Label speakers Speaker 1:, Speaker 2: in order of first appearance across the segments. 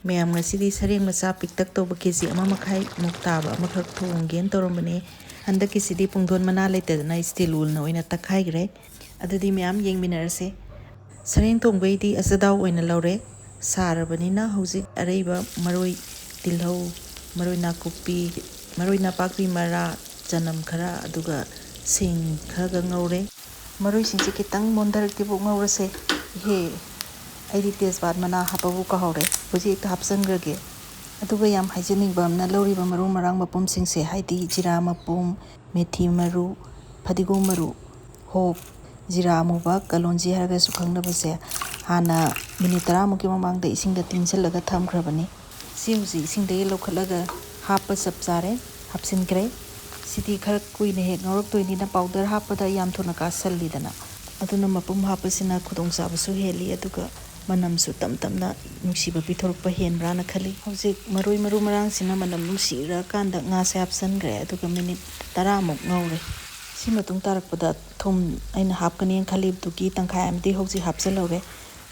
Speaker 1: ꯃꯌꯥꯝ ꯉꯁꯤꯗꯤ ꯁꯔꯦꯡ ꯃꯆꯥ ꯄꯤꯛꯇꯛ ꯇꯧꯕ ꯀꯦꯖꯤ 1.5 ꯃꯨꯛ ꯇꯥꯕ ꯑꯃꯈꯛ ꯊꯣꯡꯒꯦꯅ ꯇꯧꯔꯝꯕꯅꯦ ꯍꯟꯗꯛꯀꯤꯁꯤꯗꯤ ꯄꯨꯡꯗꯣꯟ ꯃꯅꯥ ꯂꯩꯇꯗꯅ ꯁ꯭ꯇꯤꯜ ꯎꯜꯅ ꯑꯣꯏꯅ ꯇꯛꯈꯥꯏꯈ꯭ꯔꯦ ꯑꯗꯨꯗꯤ ꯃꯌꯥꯝ ꯌꯦꯡꯃꯤꯟꯅꯔꯁꯦ ꯁꯔꯦꯡ ꯊꯣꯡꯕꯩꯗꯤ ꯑꯆꯗꯥꯎ ꯑꯣꯏꯅ ꯂꯧꯔꯦ ꯁꯥꯔꯕꯅꯤꯅ ꯍꯧꯖꯤꯛ ꯑꯔꯩꯕ ꯃꯔꯣꯏ ꯇꯤꯜꯍꯧ ꯃꯔꯣꯏ ꯅꯥꯀꯨꯞꯄꯤ ꯃꯔꯣꯏ ꯅꯄꯥꯛꯄꯤ ꯃꯔꯥ ꯆꯅꯝ ꯈꯔ ꯑꯗꯨꯒ ꯁꯤꯡ ꯈꯔꯒ ꯉꯧꯔꯦ ꯃꯔꯣꯏꯁꯤꯡꯁꯦ ꯈꯤꯇꯪ ꯃꯣꯟꯊꯔꯛꯇꯤꯐꯥꯎ ꯉꯧꯔꯁꯦ ꯏꯍꯦ ꯑꯩꯗꯤ ꯇꯦꯖꯄꯥꯠ ꯃꯅꯥ ꯍꯥꯞꯄꯕꯨ ꯀꯥꯎꯍꯧꯔꯦ ꯍꯧꯖꯤꯛ ꯍꯦꯛꯇ ꯍꯥꯞꯆꯟꯈ꯭ꯔꯒꯦ ꯑꯗꯨꯒ ꯌꯥꯝ ꯍꯥꯏꯖꯅꯤꯡꯕ ꯑꯃꯅ ꯂꯧꯔꯤꯕ ꯃꯔꯨ ꯃꯔꯥꯡ ꯃꯄꯨꯝꯁꯤꯡꯁꯦ ꯍꯥꯏꯗꯤ ꯖꯤꯔꯥ ꯃꯄꯨꯝ ꯃꯦꯊꯤ ꯃꯔꯨ ꯐꯗꯤꯒꯣꯝ ꯃꯔꯨ ꯍꯣꯞ ꯖꯤꯔꯥ ꯑꯃꯨꯕ ꯀꯂꯣꯟꯖꯤ ꯍꯥꯏꯔꯒꯁꯨ ꯈꯪꯅꯕꯁꯦ ꯍꯥꯟꯅ ꯃꯤꯅꯤꯠ 10ꯃꯨꯛꯀꯤ ꯃꯃꯥꯡꯗ ꯏꯁꯤꯡꯗ ꯇꯤꯡꯁꯤꯜꯂꯒ ꯊꯝꯈ꯭ꯔꯕꯅꯤ ꯁꯤ ꯍꯧꯖꯤꯛ ꯏꯁꯤꯡꯗꯒꯤ ꯂꯧꯈꯠꯂꯒ ꯍꯥꯞꯄ ꯆꯞ ꯆꯥꯔꯦ ꯍꯥꯞꯆꯤꯟꯈ꯭ꯔꯦ ꯁꯤꯗꯤ ꯈꯔ ꯀꯨꯏꯅ ꯍꯦꯛ ꯉꯧꯔꯛꯇꯣꯏꯅꯤꯅ ꯄꯥꯎꯗꯔ ꯍꯥꯞꯄꯗ ꯌꯥꯝ ꯊꯨꯅ ꯀꯥꯁꯜꯂꯤꯗꯅ ꯑꯗꯨꯅ ꯃꯄꯨꯝ ꯍꯥꯞꯄꯁꯤꯅ ꯈꯨꯗꯣꯡꯆꯥꯕꯁꯨ ꯍꯦꯜꯂꯤ ꯑꯗꯨꯒ ꯃꯅꯝꯁꯨ ꯇꯞ ꯇꯞꯅ ꯅꯨꯡꯁꯤꯕ ꯄꯤꯊꯣꯔꯛꯄ ꯍꯦꯟꯕ꯭ꯔꯥꯅ ꯈꯜꯂꯤ ꯍꯧꯖꯤꯛ ꯃꯔꯨ ꯃꯔꯥꯡꯁꯤꯅ ꯃꯅꯝ ꯅꯨꯡꯁꯤꯔꯀꯥꯟꯗ ꯉꯥꯁꯦ ꯍꯥꯞꯆꯟꯈ꯭ꯔꯦ ꯑꯗꯨꯒ ꯃꯤꯅꯤꯠ 10ꯃꯨꯛ ꯉꯧꯔꯦ ꯁꯤ ꯃꯇꯨꯡ ꯇꯥꯔꯛꯄꯗ ꯊꯨꯝ ꯑꯩꯅ ꯍꯥꯞꯀꯅꯦꯅ ꯈꯜꯂꯤꯕꯗꯨꯒꯤ ꯇꯪꯈꯥꯏ ꯑꯃꯗꯤ ꯍꯧꯖꯤꯛ ꯍꯥꯞꯆꯜꯍꯧꯔꯦ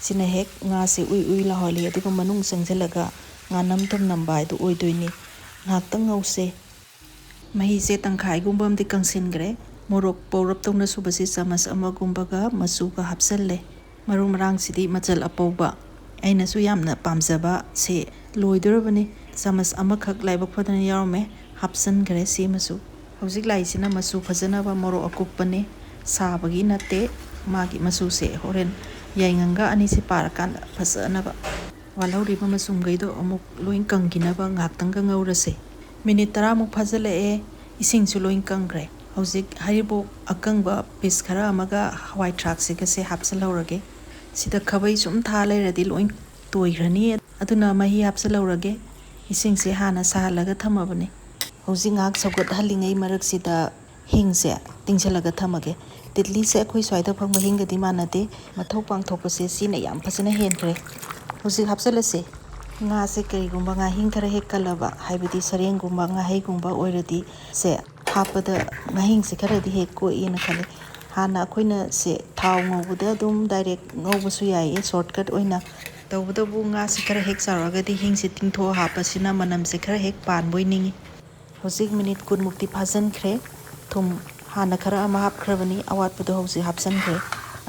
Speaker 1: ꯁꯤꯅ ꯍꯦꯛ ꯉꯥꯁꯦ ꯎꯏ ꯂꯥꯎꯍꯜꯂꯤ ꯑꯗꯨꯒ ꯃꯅꯨꯡ ꯆꯪꯁꯤꯜꯂꯒ ꯉꯥꯅꯝ ꯊꯨꯝꯅꯝꯕ ꯍꯥꯏꯗꯨ ꯑꯣꯏꯗꯣꯏꯅꯤ ꯉꯥꯏꯍꯥꯛꯇꯪ ꯉꯧꯁꯦ ꯃꯍꯤꯁꯦ ꯇꯪꯈꯥꯏꯒꯨꯝꯕ ꯑꯃꯗꯤ ꯀꯪꯁꯤꯟꯈ꯭ꯔꯦ ꯃꯣꯔꯣꯛ ꯄꯧꯔꯞ ꯇꯧꯅ ꯁꯨꯕꯁꯤ ꯆꯥꯃꯁ ꯑꯃꯒꯨꯝꯕꯒ ꯃꯆꯨꯒ ꯍꯥꯞꯆꯜꯂꯦ ꯃꯔꯨ ꯃꯔꯥꯡꯁꯤꯗꯤ ꯃꯆꯜ ꯑꯄꯧꯕ ꯑꯩꯅꯁꯨ ꯌꯥꯝꯅ ꯄꯥꯝꯖꯕ ꯁꯤ ꯂꯣꯏꯗꯣꯔꯕꯅꯤ ꯆꯥꯃꯁ ꯑꯃꯈꯛ ꯂꯥꯏꯕꯛ ꯐꯗꯅ ꯌꯥꯎꯔꯝꯃꯦ ꯍꯥꯞꯆꯟꯈ꯭ꯔꯦ ꯁꯤꯃꯁꯨ ꯍꯧꯖꯤꯛ ꯂꯥꯛꯏꯁꯤꯅ ꯃꯆꯨ ꯐꯖꯅꯕ ꯃꯣꯔꯣꯛ ꯑꯀꯨꯞꯄꯅꯤ ꯁꯥꯕꯒꯤ ꯅꯠꯇꯦ ꯃꯥꯒꯤ ꯃꯆꯨꯁꯦ ꯍꯣꯔꯦꯟ ꯌꯥꯏꯉꯪꯒ ꯑꯅꯤꯁꯤ ꯄꯥꯔꯀꯥꯟꯗ ꯐꯖꯅꯕ ꯋꯥꯠꯍꯧꯔꯤꯕ ꯃꯆꯨꯝꯈꯩꯗꯣ ꯑꯃꯨꯛ ꯂꯣꯏ ꯀꯪꯈꯤꯅꯕ ꯉꯥꯏꯍꯥꯛꯇꯪꯒ ꯉꯧꯔꯁꯦ ꯃꯤꯅꯤꯠ 10ꯃꯨꯛ ꯐꯥꯖꯤꯜꯂꯛꯑꯦ ꯏꯁꯤꯡꯁꯨ ꯂꯣꯏ ꯀꯪꯈ꯭ꯔꯦ ꯍꯧꯖꯤꯛ ꯍꯩꯔꯤꯕꯣꯞ ꯑꯀꯪꯕ ꯄꯤꯁ ꯈꯔ ꯑꯃꯒ ꯍꯋꯥꯏ ꯊꯔꯥꯛꯁꯤꯒꯁꯦ ꯍꯥꯞꯆꯜꯍꯧꯔꯒꯦ ꯁꯤꯗ ꯈꯥꯕꯩ ꯁꯨꯝ ꯊꯥ ꯂꯩꯔꯗꯤ ꯂꯣꯏ ꯇꯣꯏꯈ꯭ꯔꯅꯤ ꯑꯗꯨꯅ ꯃꯍꯤ ꯍꯥꯞꯆꯜꯍꯧꯔꯒꯦ ꯏꯁꯤꯡꯁꯦ ꯍꯥꯟꯅ ꯁꯥꯍꯜꯂꯒ ꯊꯝꯃꯕꯅꯤ ꯍꯧꯖꯤꯛ ꯉꯥꯏꯍꯥꯛ ꯁꯧꯒꯠꯍꯜꯂꯤꯉꯩ ꯃꯔꯛꯁꯤꯗ ꯍꯤꯡꯁꯦ ꯇꯤꯡꯁꯤꯜꯂꯒ ꯊꯝꯃꯒꯦ ꯇꯤꯠꯂꯤꯁꯦ ꯑꯩꯈꯣꯏ ꯁ꯭ꯋꯥꯏꯗ ꯐꯪꯕ ꯍꯤꯡꯒꯗꯤ ꯃꯥꯟꯅꯗꯦ ꯃꯊꯧ ꯄꯥꯡꯊꯣꯛꯄꯁꯦ ꯁꯤꯅ ꯌꯥꯝ ꯐꯖꯅ ꯍꯦꯟꯈ꯭ꯔꯦ ꯍꯧꯖꯤꯛ ꯍꯥꯞꯆꯜꯂꯁꯦ ꯉꯥꯁꯦ ꯀꯔꯤꯒꯨꯝꯕ ꯉꯥꯍꯤꯡ ꯈꯔ ꯍꯦꯛ ꯀꯜꯂꯕ ꯍꯥꯏꯕꯗꯤ ꯁꯔꯦꯡꯒꯨꯝꯕ ꯉꯥꯍꯩꯒꯨꯝꯕ ꯑꯣꯏꯔꯗꯤ ꯁꯦ ꯍꯥꯞꯄꯗ ꯉꯥꯍꯤꯡꯁꯦ ꯈꯔꯗꯤ ꯍꯦꯛ ꯀꯣꯛꯏꯅ ꯈꯜꯂꯤ ꯍꯥꯟꯅ ꯑꯩꯈꯣꯏꯅ ꯁꯦ ꯊꯥꯎ ꯉꯧꯕꯗ ꯑꯗꯨꯝ ꯗꯥꯏꯔꯦꯛ ꯉꯧꯕꯁꯨ ꯌꯥꯏꯌꯦ ꯁꯣꯔꯠꯀꯠ ꯑꯣꯏꯅ ꯇꯧꯕꯇꯕꯨ ꯉꯥꯁꯤ ꯈꯔ ꯍꯦꯛ ꯆꯥꯎꯔꯒꯗꯤ ꯍꯤꯡꯁꯦ ꯇꯤꯡꯊꯣꯛꯑ ꯍꯥꯞꯄꯁꯤꯅ ꯃꯅꯝꯁꯦ ꯈꯔ ꯍꯦꯛ ꯄꯥꯟꯕꯣꯏ ꯅꯤꯡꯉꯤ ꯍꯧꯖꯤꯛ ꯃꯤꯅꯤꯠ 10ꯃꯨꯛꯇꯤ ꯐꯥꯖꯤꯟꯈ꯭ꯔꯦ ꯊꯨꯝ ꯍꯥꯟꯅ ꯈꯔ ꯑꯃ ꯍꯥꯞꯈ꯭ꯔꯕꯅꯤ ꯑꯋꯥꯠꯄꯗꯣ ꯍꯧꯖꯤꯛ ꯍꯥꯞꯆꯟꯈ꯭ꯔꯦ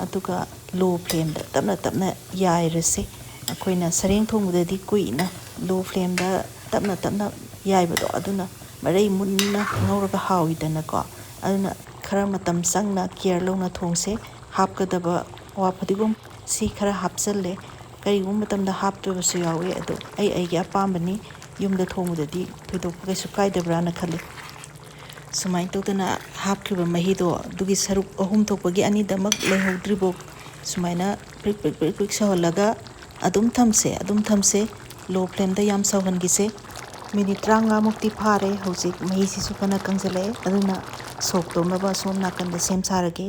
Speaker 1: ꯑꯗꯨꯒ ꯂꯣ ꯐ꯭ꯂꯦꯝꯗ ꯇꯞꯅ ꯇꯞꯅ ꯌꯥꯏꯔꯁꯦ ꯑꯩꯈꯣꯏꯅ ꯁꯔꯦꯡ ꯊꯣꯡꯕꯗꯗꯤ ꯀꯨꯏꯅ ꯂꯣ ꯐ꯭ꯂꯦꯝꯗ ꯇꯞꯅ ꯇꯞꯅ ꯌꯥꯏꯕꯗꯣ ꯑꯗꯨꯅ ꯃꯔꯩ ꯃꯨꯟꯅ ꯉꯧꯔꯒ ꯍꯥꯎꯏꯗꯅꯀꯣ ꯑꯗꯨꯅꯈꯔ ꯃꯇꯝ ꯆꯪꯅ ꯀꯤꯌꯔ ꯂꯧꯅ ꯊꯣꯡꯁꯦ ꯍꯥꯞꯀꯗꯕ ꯑꯋꯥ ꯐꯗꯤꯒꯣꯝ ꯁꯤ ꯈꯔ ꯍꯥꯞꯆꯜꯂꯦ ꯀꯔꯤꯒꯨꯝꯕ ꯃꯇꯝꯗ ꯍꯥꯞꯇꯕꯁꯨ ꯌꯥꯎꯋꯤ ꯑꯗꯣ ꯑꯩꯒꯤ ꯑꯄꯥꯝꯕꯅꯤ ꯌꯨꯝꯗ ꯊꯣꯡꯕꯗꯗꯤ ꯊꯣꯏꯗꯣꯛꯄ ꯀꯩꯁꯨ ꯀꯥꯏꯗꯕ꯭ꯔꯥꯅ ꯈꯜꯂꯤ ꯁꯨꯃꯥꯏꯅ ꯇꯧꯗꯅ ꯍꯥꯞꯈꯤꯕ ꯃꯍꯤꯗꯣ ꯑꯗꯨꯒꯤ ꯁꯔꯨꯛ 3 ꯊꯣꯛꯄꯒꯤ 2ꯗꯃꯛ ꯂꯩꯍꯧꯗ꯭ꯔꯤꯕꯣ ꯁꯨꯃꯥꯏꯅ ꯄ꯭ꯔꯤꯛ ꯁꯧꯍꯜꯂꯒ ꯑꯗꯨꯝ ꯊꯝꯁꯦ ꯂꯣ ꯐ꯭ꯂꯦꯝꯗ ꯌꯥꯝ ꯁꯧꯍꯟꯈꯤꯁꯦ ꯃꯤꯅꯤꯠ 35ꯃꯨꯛꯇꯤ ꯐꯥꯔꯦ ꯍꯧꯖꯤꯛ ꯃꯍꯤꯁꯤꯁꯨ ꯐꯅ ꯀꯪꯁꯤꯜꯂꯛꯑꯦ ꯑꯗꯨꯅ ꯁꯣꯛ ꯇꯧꯅꯕ ꯁꯣꯝ ꯅꯥꯀꯟꯗ ꯁꯦꯝ ꯁꯥꯔꯒꯦ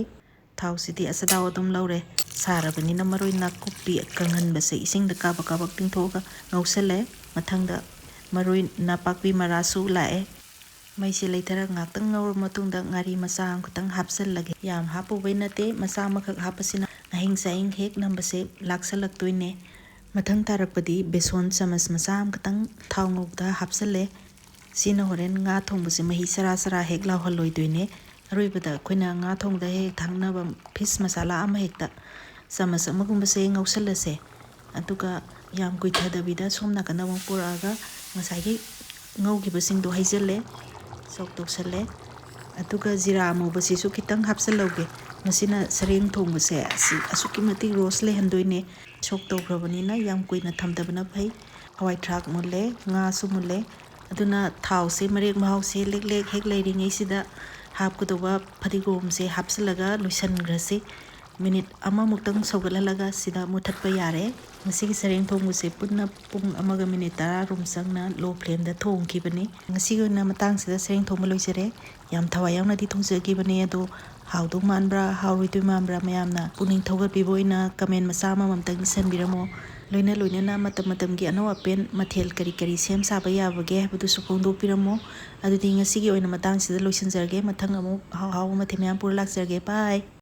Speaker 1: ꯊꯥꯎꯁꯤꯗꯤ ꯑꯆꯗꯥꯎ ꯑꯗꯨꯝ ꯂꯧꯔꯦ ꯁꯥꯔꯕꯅꯤꯅ ꯃꯔꯣꯏ ꯅꯥꯀꯨꯞꯄꯤ ꯀꯪꯍꯟꯕꯁꯦ ꯏꯁꯤꯡꯗ ꯀꯥꯕꯛ ꯇꯤꯡꯊꯣꯛꯑꯒ ꯉꯧꯁꯜꯂꯦ ꯃꯊꯪꯗ ꯃꯔꯣꯏ ꯅꯄꯥꯛꯄꯤ ꯃꯔꯥꯁꯨ ꯂꯥꯛꯑꯦ ꯃꯩꯁꯦ ꯂꯩꯊꯔ ꯉꯥꯛꯇꯪ ꯉꯧꯔꯕ ꯃꯇꯨꯡꯗ ꯉꯥꯔꯤ ꯃꯆꯥ ꯑꯃꯈꯛꯇꯪ ꯍꯥꯞꯆꯜꯂꯒꯦ ꯌꯥꯝ ꯍꯥꯞꯄꯨꯕꯩ ꯅꯠꯇꯦ ꯃꯆꯥ ꯑꯃꯈꯛ ꯍꯥꯞꯄꯁꯤꯅ ꯑꯍꯤꯡ ꯆꯥꯍꯤꯡ ꯍꯦꯛ ꯅꯝꯕꯁꯦ ꯂꯥꯛꯁꯜꯂꯛꯇꯣꯏꯅꯦ ꯃꯊꯪ ꯇꯥꯔꯛꯄꯗꯤ ꯕꯦꯁꯣꯟ ꯆꯥꯃꯁ ꯃꯆꯥ ꯑꯃꯈꯛꯇꯪ ꯊꯥꯎ ꯉꯧꯕꯗ ꯍꯥꯞꯆꯜꯂꯦ ꯁꯤꯅ ꯍꯣꯔꯦꯟ ꯉꯥ ꯊꯣꯡꯕꯁꯦ ꯃꯍꯤ ꯆꯔꯥ ꯍꯦꯛ ꯂꯥꯎꯍꯜꯂꯣꯏꯗꯣꯏꯅꯦ ꯑꯔꯣꯏꯕꯗ ꯑꯩꯈꯣꯏꯅ ꯉꯥ ꯊꯣꯡꯕꯗ ꯍꯦꯛ ꯊꯥꯛꯅꯕ ꯐꯤꯁ ꯃꯁꯥꯂꯥ ꯑꯃ ꯍꯦꯛꯇ ꯆꯥꯃꯁ ꯑꯃꯒꯨꯝꯕꯁꯦ ꯉꯧꯁꯜꯂꯁꯦ ꯑꯗꯨꯒ ꯌꯥꯝ ꯀꯨꯏꯊꯗꯕꯤꯗ ꯁꯣꯝ ꯅꯥꯀꯟꯗ ꯑꯃꯨꯛ ꯄꯨꯔꯛꯑꯒ ꯉꯁꯥꯏꯒꯤ ꯉꯧꯈꯤꯕꯁꯤꯡꯗꯣ ꯍꯩꯖꯤꯜꯂꯦ ꯁꯣꯛ ꯇꯧꯁꯜꯂꯦ ꯑꯗꯨꯒ ꯖꯤꯔꯥ ꯑꯃꯨꯕꯁꯤꯁꯨ ꯈꯤꯇꯪ ꯍꯥꯞꯆꯜꯍꯧꯒꯦ ꯃꯁꯤꯅ ꯁꯔꯦꯡ ꯊꯣꯡꯕꯁꯦ ꯑꯁꯤ ꯑꯁꯨꯛꯀꯤ ꯃꯇꯤꯛ ꯔꯣꯁ ꯂꯩꯍꯟꯗꯣꯏꯅꯦ ꯁꯣꯛ ꯇꯧꯈ꯭ꯔꯕꯅꯤꯅ ꯌꯥꯝ ꯀꯨꯏꯅ ꯊꯝꯗꯕꯅ ꯐꯩ ꯍꯋꯥꯏ ꯊꯔꯥꯛ ꯃꯨꯜꯂꯦ ꯉꯥꯁꯨ ꯃꯨꯜꯂꯦ ꯑꯗꯨꯅ ꯊꯥꯎꯁꯦ ꯃꯔꯦꯛ ꯃꯍꯥꯎꯁꯦ ꯂꯦꯛ ꯍꯦꯛ ꯂꯩꯔꯤꯉꯩꯁꯤꯗ ꯍꯥꯞꯀꯗꯧꯕ ꯐꯗꯤꯒꯣꯝꯁꯦ ꯍꯥꯞꯆꯤꯜꯂꯒ ꯂꯣꯏꯁꯤꯟꯈ꯭ꯔꯁꯤ minute ಅಮ್ಮಮುಕ್ತಂಗ್ ಸೌಗꯠꯍꯜꯂꯒ ಸಿದ ಮುಥꯠꯄ ಯಾರೆ ngasigi sareng thongbuse punna pung amaga minute 10 rum sangna low flame da thongkibani ngasigi na matang sida sareng thongba loisare yam thawai yauna di thongjagibani ado hawdu manbra hawruitu manbra mayamna puning thogat biboina comment masa mamamtang sanbiramo loina na matam gi ano apen mathel kari sem saba yabage habdu su phongdo piramo adudi ngasigi oina matang sida loisinjarge mathang amu haw mathem yam pur lakjarge bye